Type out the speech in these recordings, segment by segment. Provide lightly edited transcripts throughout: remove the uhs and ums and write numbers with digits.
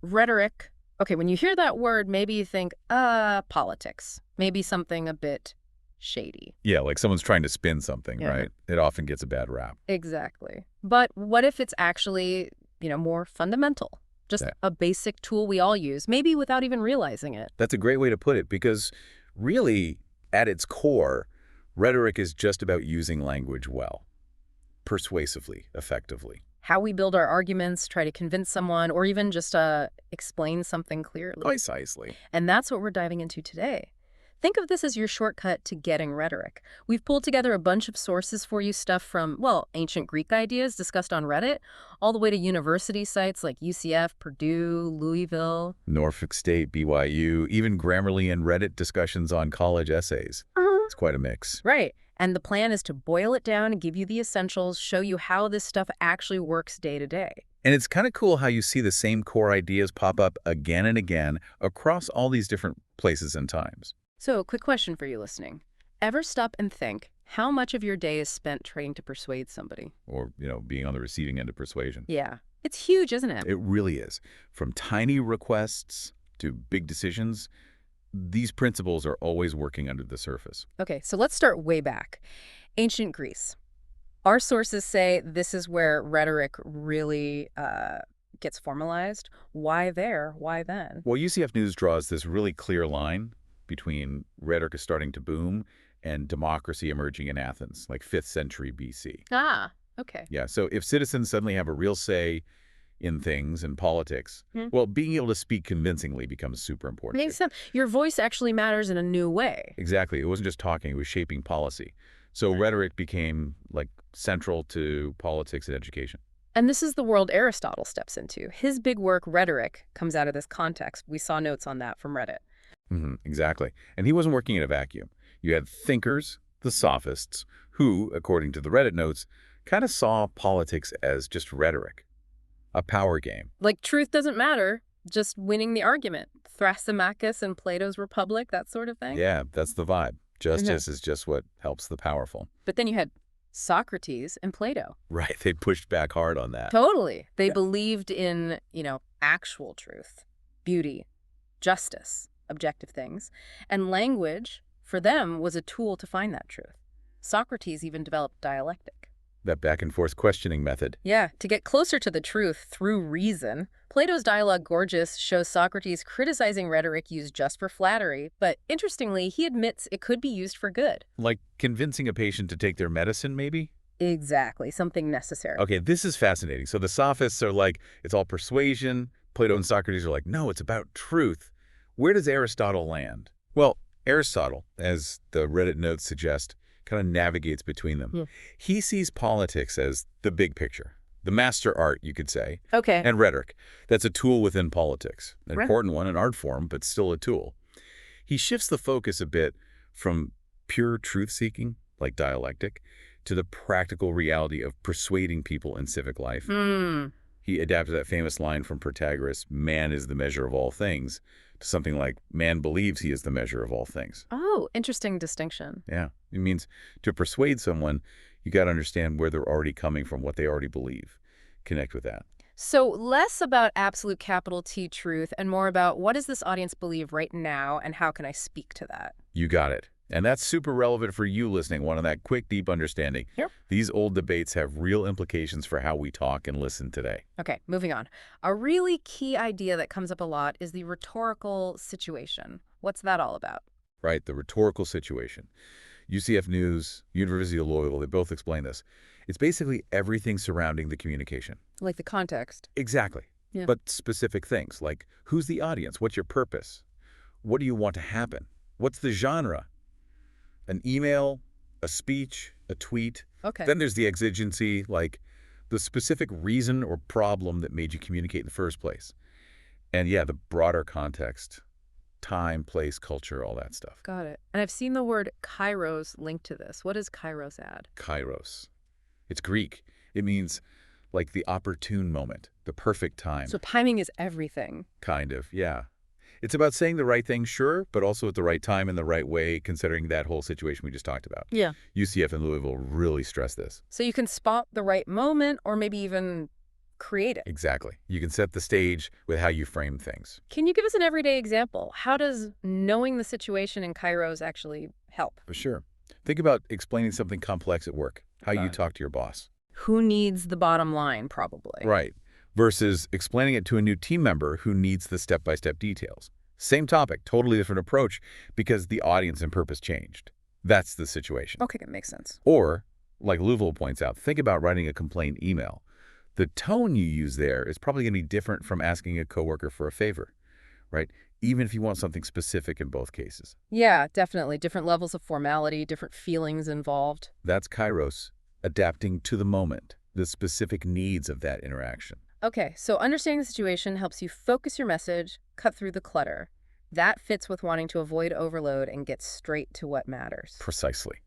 Rhetoric. Okay, when you hear that word, maybe you think, politics. Maybe something a bit shady. Yeah, like someone's trying to spin something, Yeah. right? It often gets a bad rap. Exactly. But what if it's actually, more fundamental? Just That, a basic tool we all use, maybe without even realizing it. that's a great way to put it because really, at its core, rhetoric is just about using language well, persuasively, effectively. How we build our arguments, try to convince someone, or even just explain something clearly. Precisely. And that's what we're diving into today. Think of this as your shortcut to getting rhetoric. We've pulled together a bunch of sources for you, stuff from, well, ancient Greek ideas discussed on Reddit, all the way to university sites like UCF, Purdue, Louisville. Norfolk State, BYU, even Grammarly and Reddit discussions on college essays. It's quite a mix. Right. And the plan is to boil it down and give you the essentials, show you how this stuff actually works day to day. And it's kind of cool how you see the same core ideas pop up again and again across all these different places and times. So, quick question for you listening. Ever stop and think how much of your day is spent trying to persuade somebody? Or, being on the receiving end of persuasion. Yeah. It's huge, isn't it? It really is. From tiny requests to big decisions, these principles are always working under the surface. Okay, so let's start way back. Ancient Greece. Our sources say this is where rhetoric really gets formalized. Why there? Why then? Well, UCF News draws this really clear line between rhetoric is starting to boom and democracy emerging in Athens, like 5th century BC. Ah, okay. Yeah, so if citizens suddenly have a real say in things and politics, Hmm. well, being able to speak convincingly becomes super important. Makes sense. Your voice actually matters in a new way. Exactly. It wasn't just talking, it was shaping policy. So rhetoric became like central to politics and education. And this is the world Aristotle steps into. His big work, Rhetoric, comes out of this context. We saw notes on that from Reddit. Exactly. And he wasn't working in a vacuum. You had thinkers, the sophists, who, according to the Reddit notes, kind of saw politics as just rhetoric, a power game. Like, truth doesn't matter, just winning the argument. Thrasymachus and Plato's Republic, that sort of thing. Yeah, that's the vibe. Justice is just what helps the powerful. But then you had Socrates and Plato. Right. They pushed back hard on that. Totally. They believed in, actual truth, beauty, justice, objective things. And language, for them, was a tool to find that truth. Socrates even developed dialectic. That back and forth questioning method. Yeah, to get closer to the truth through reason. Plato's dialogue Gorgias shows Socrates criticizing rhetoric used just for flattery, but interestingly, he admits it could be used for good. Like convincing a patient to take their medicine, maybe? Exactly, something necessary. Okay, this is fascinating. So the sophists are like, it's all persuasion. Plato and Socrates are like, no, it's about truth. Where does Aristotle land? Well, Aristotle, as the Reddit notes suggest, kind of navigates between them. Yeah. He sees politics as the big picture, the master art, you could say, Okay. and rhetoric. That's a tool within politics, an Right. important one, an art form, but still a tool. He shifts the focus a bit from pure truth-seeking, like dialectic, to the practical reality of persuading people in civic life. He adapted that famous line from Protagoras, man is the measure of all things, to something like, man believes he is the measure of all things. Oh, interesting distinction. Yeah, it means to persuade someone, you got to understand where they're already coming from, what they already believe. Connect with that. So less about absolute capital T truth and more about what does this audience believe right now and how can I speak to that? You got it. And that's super relevant for you listening, wanting that quick, deep understanding. Yep. These old debates have real implications for how we talk and listen today. Okay, moving on. A really key idea that comes up a lot is the rhetorical situation. What's that all about? Right, the rhetorical situation. UCF News, University of Louisville, they both explain this. It's basically everything surrounding the communication. Like the context. Exactly. Yeah. But specific things like who's the audience? What's your purpose? What do you want to happen? What's the genre? An email, a speech, a tweet. Okay. Then there's the exigency, like the specific reason or problem that made you communicate in the first place. And yeah, the broader context, time, place, culture, all that stuff. Got it. And I've seen the word kairos linked to this. What does kairos add? Kairos. It's Greek. It means like the opportune moment, the perfect time. So timing is everything. Kind of, yeah. It's about saying the right thing, sure, but also at the right time in the right way, considering that whole situation we just talked about. Yeah. UCF and Louisville really stress this. So you can spot the right moment or maybe even create it. Exactly. You can set the stage with how you frame things. Can you give us an everyday example? How does knowing the situation in kairos actually help? For sure. Think about explaining something complex at work, how you Okay. talk to your boss. Who needs the bottom line, probably? Right. Versus explaining it to a new team member who needs the step-by-step details. Same topic, totally different approach because the audience and purpose changed. That's the situation. Okay, that makes sense. Or, like Louisville points out, think about writing a complaint email. The tone you use there is probably going to be different from asking a coworker for a favor, right? Even if you want something specific in both cases. Yeah, definitely. Different levels of formality, different feelings involved. That's kairos, adapting to the moment, the specific needs of that interaction. Okay, so understanding the situation helps you focus your message, cut through the clutter. That fits with wanting to avoid overload and get straight to what matters. Precisely.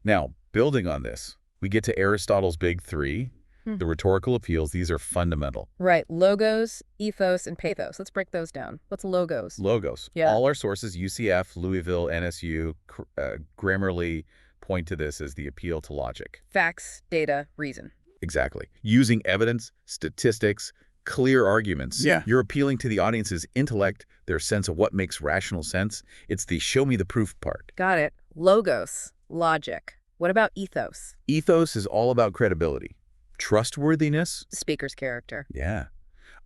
Now, building on this, we get to Aristotle's big three, the rhetorical appeals. These are fundamental. Right, logos, ethos, and pathos. Let's break those down. What's logos? Logos. Yeah. All our sources, UCF, Louisville, NSU, Grammarly, point to this as the appeal to logic. Facts, data, reason. Exactly. Using evidence, statistics, clear arguments. Yeah. You're appealing to the audience's intellect, their sense of what makes rational sense. It's the show me the proof part. Got it. Logos, logic. What about ethos? Ethos is all about credibility. Trustworthiness. Speaker's character. Yeah.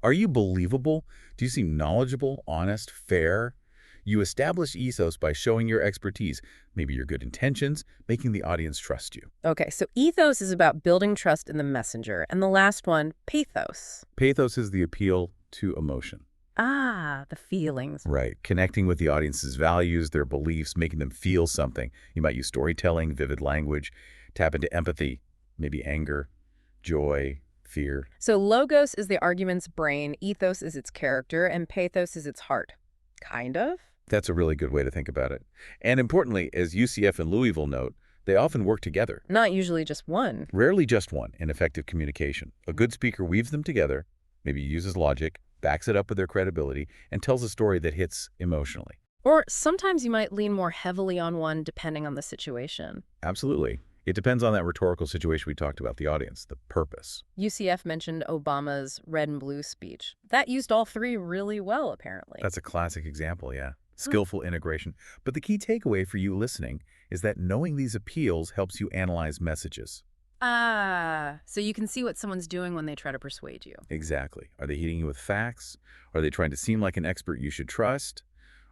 Are you believable? Do you seem knowledgeable, honest, fair? You establish ethos by showing your expertise, maybe your good intentions, making the audience trust you. Okay, so ethos is about building trust in the messenger. And the last one, pathos. Pathos is the appeal to emotion. Ah, the feelings. Right. Connecting with the audience's values, their beliefs, making them feel something. You might use storytelling, vivid language, tap into empathy, maybe anger, joy, fear. So logos is the argument's brain, ethos is its character, and pathos is its heart. Kind of? That's a really good way to think about it. And importantly, as UCF and Louisville note, they often work together. Not usually just one. Rarely just one in effective communication. A good speaker weaves them together, maybe uses logic, backs it up with their credibility, and tells a story that hits emotionally. Or sometimes you might lean more heavily on one depending on the situation. Absolutely. It depends on that rhetorical situation we talked about, the audience, the purpose. UCF mentioned Obama's red and blue speech. That used all three really well, apparently. That's a classic example, yeah. Skillful integration. But the key takeaway for you listening is that knowing these appeals helps you analyze messages. Ah, so you can see what someone's doing when they try to persuade you. Exactly. Are they hitting you with facts? Are they trying to seem like an expert you should trust?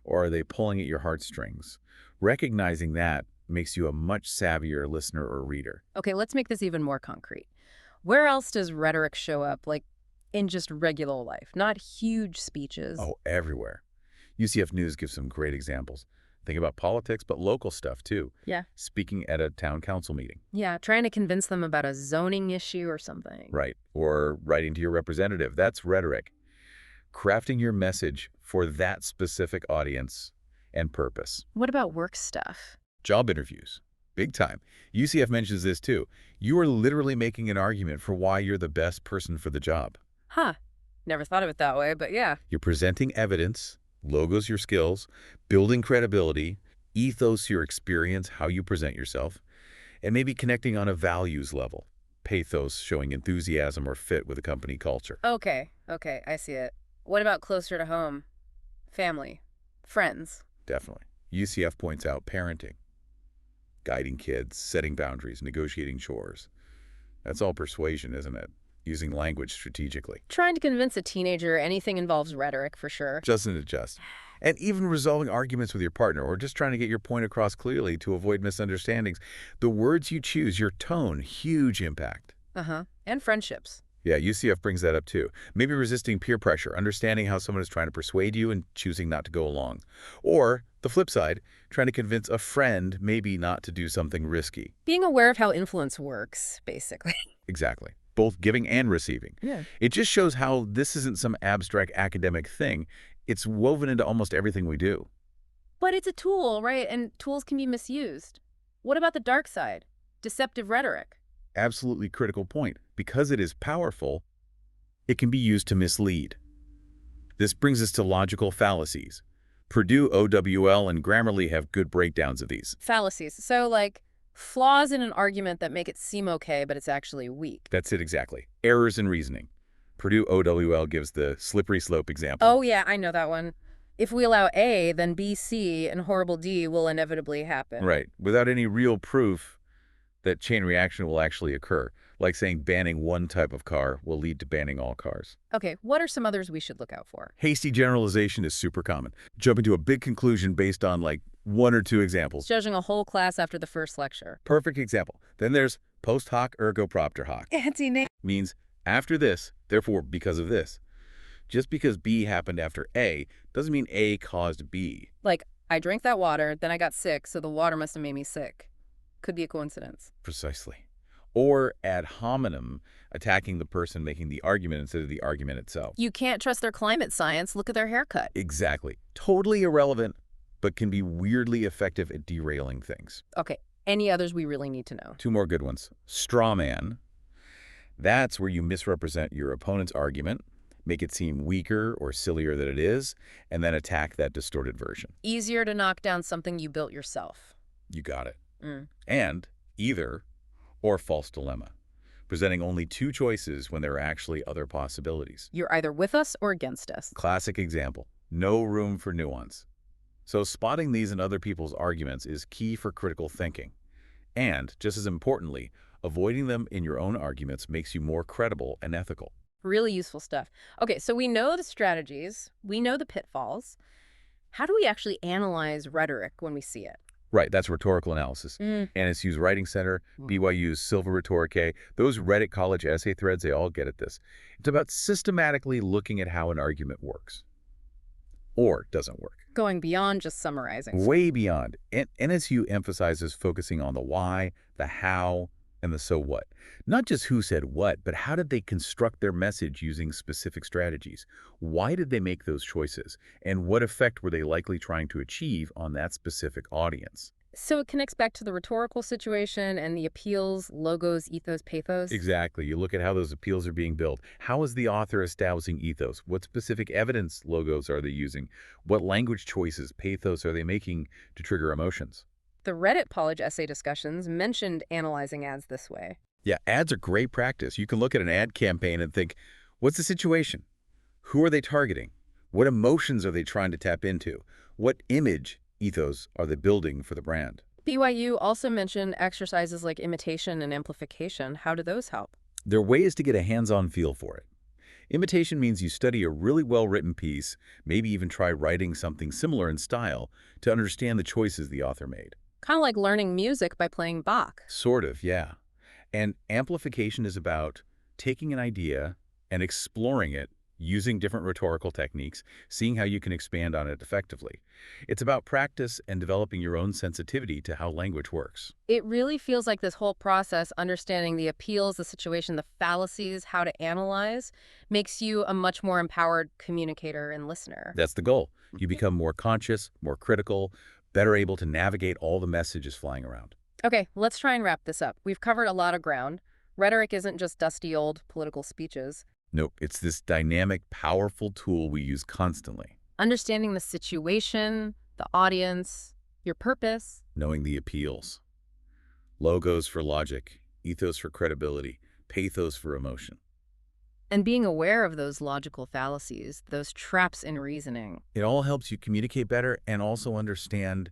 Or are they pulling at your heartstrings? Recognizing that makes you a much savvier listener or reader. Okay, let's make this even more concrete. Where else does rhetoric show up, like in just regular life, not huge speeches? Oh, everywhere. UCF News gives some great examples. Think about politics, but local stuff too. Yeah. Speaking at a town council meeting. Yeah, trying to convince them about a zoning issue or something. Right. Or writing to your representative. That's rhetoric. Crafting your message for that specific audience and purpose. What about work stuff? Job interviews. Big time. UCF mentions this too. You are literally making an argument for why you're the best person for the job. Huh. Never thought of it that way, but yeah. You're presenting evidence, logos your skills, building credibility, ethos your experience, how you present yourself, and maybe connecting on a values level. Pathos showing enthusiasm or fit with a company culture. Okay, I see it. What about closer to home? Family, friends. Definitely. UCF points out parenting, guiding kids, setting boundaries, negotiating chores. That's all persuasion, isn't it? Using language strategically. Trying to convince a teenager anything involves rhetoric, for sure. Doesn't it just? And even resolving arguments with your partner or just trying to get your point across clearly to avoid misunderstandings. The words you choose, your tone, huge impact. And friendships. Yeah, UCF brings that up too. Maybe resisting peer pressure, understanding how someone is trying to persuade you and choosing not to go along. Or, the flip side, trying to convince a friend maybe not to do something risky. Being aware of how influence works, basically. Exactly. Both giving and receiving. Yeah. It just shows how this isn't some abstract academic thing. It's woven into almost everything we do. But it's a tool, right? And tools can be misused. What about the dark side? Deceptive rhetoric. Absolutely critical point. Because it is powerful, it can be used to mislead. This brings us to logical fallacies. Purdue, OWL, and Grammarly have good breakdowns of these. Fallacies. So, like, flaws in an argument that make it seem okay, but it's actually weak. That's it exactly. Errors in reasoning. Purdue OWL gives the slippery slope example. Oh, yeah, I know that one. If we allow A, then B, C, and horrible D will inevitably happen. Right, without any real proof that chain reaction will actually occur, like saying banning one type of car will lead to banning all cars. Okay, what are some others we should look out for? Hasty generalization is super common. Jumping to a big conclusion based on like one or two examples. Judging a whole class after the first lecture. Perfect example. Then there's post hoc ergo propter hoc. Anti-name. Means after this, therefore because of this. Just because B happened after A doesn't mean A caused B. Like, I drank that water, then I got sick, so the water must have made me sick. Could be a coincidence. Precisely. Or ad hominem, attacking the person making the argument instead of the argument itself. You can't trust their climate science. Look at their haircut. Exactly. Totally irrelevant, but can be weirdly effective at derailing things. Okay, any others we really need to know? Two more good ones. Straw man. That's where you misrepresent your opponent's argument, make it seem weaker or sillier than it is, and then attack that distorted version. Easier to knock down something you built yourself. You got it. Mm. And either or false dilemma, presenting only two choices when there are actually other possibilities. You're either with us or against us. Classic example. No room for nuance. So spotting these in other people's arguments is key for critical thinking. And, just as importantly, avoiding them in your own arguments makes you more credible and ethical. Really useful stuff. Okay, so we know the strategies, we know the pitfalls. How do we actually analyze rhetoric when we see it? Right, that's rhetorical analysis. NSU's Writing Center, BYU's Silver Rhetoric, those Reddit college essay threads, they all get at this. It's about systematically looking at how an argument works. Or doesn't work. Going beyond just summarizing. Way beyond. NSU emphasizes focusing on the why, the how, and the so what. Not just who said what, but how did they construct their message using specific strategies? Why did they make those choices? And what effect were they likely trying to achieve on that specific audience? So it connects back to the rhetorical situation and the appeals, logos, ethos, pathos? Exactly. You look at how those appeals are being built. How is the author establishing ethos? What specific evidence logos are they using? What language choices, pathos, are they making to trigger emotions? The Reddit college essay discussions mentioned analyzing ads this way. Yeah, ads are great practice. You can look at an ad campaign and think, what's the situation? Who are they targeting? What emotions are they trying to tap into? What image ethos are they building for the brand? BYU also mentioned exercises like imitation and amplification. How do those help? There are ways to get a hands-on feel for it. Imitation means you study a really well-written piece, maybe even try writing something similar in style to understand the choices the author made. Kind of like learning music by playing Bach. Sort of, yeah. And amplification is about taking an idea and exploring it using different rhetorical techniques, seeing how you can expand on it effectively. It's about practice and developing your own sensitivity to how language works. It really feels like this whole process, understanding the appeals, the situation, the fallacies, how to analyze, makes you a much more empowered communicator and listener. That's the goal. You become more conscious, more critical, better able to navigate all the messages flying around. Okay, let's try and wrap this up. We've covered a lot of ground. Rhetoric isn't just dusty old political speeches. Nope, it's this dynamic, powerful tool we use constantly. Understanding the situation, the audience, your purpose. Knowing the appeals. Logos for logic, ethos for credibility, pathos for emotion. And being aware of those logical fallacies, those traps in reasoning. It all helps you communicate better and also understand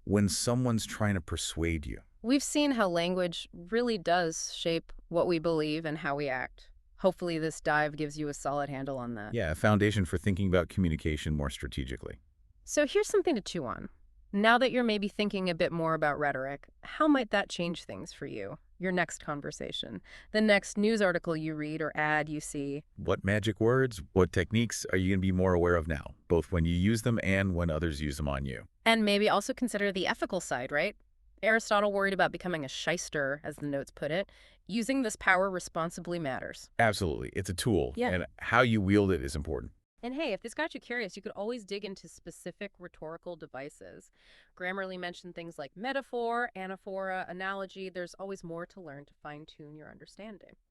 when someone's trying to persuade you. We've seen how language really does shape what we believe and how we act. Hopefully this dive gives you a solid handle on that. Yeah, a foundation for thinking about communication more strategically. So here's something to chew on. Now that you're maybe thinking a bit more about rhetoric, how might that change things for you? Your next conversation, the next news article you read or ad you see. What magic words, what techniques are you going to be more aware of now, both when you use them and when others use them on you? And maybe also consider the ethical side, right? Aristotle worried about becoming a shyster, as the notes put it. Using this power responsibly matters. Absolutely. It's a tool, Yeah. and how you wield it is important. And hey, if this got you curious, you could always dig into specific rhetorical devices. Grammarly mentioned things like metaphor, anaphora, analogy. There's always more to learn to fine-tune your understanding.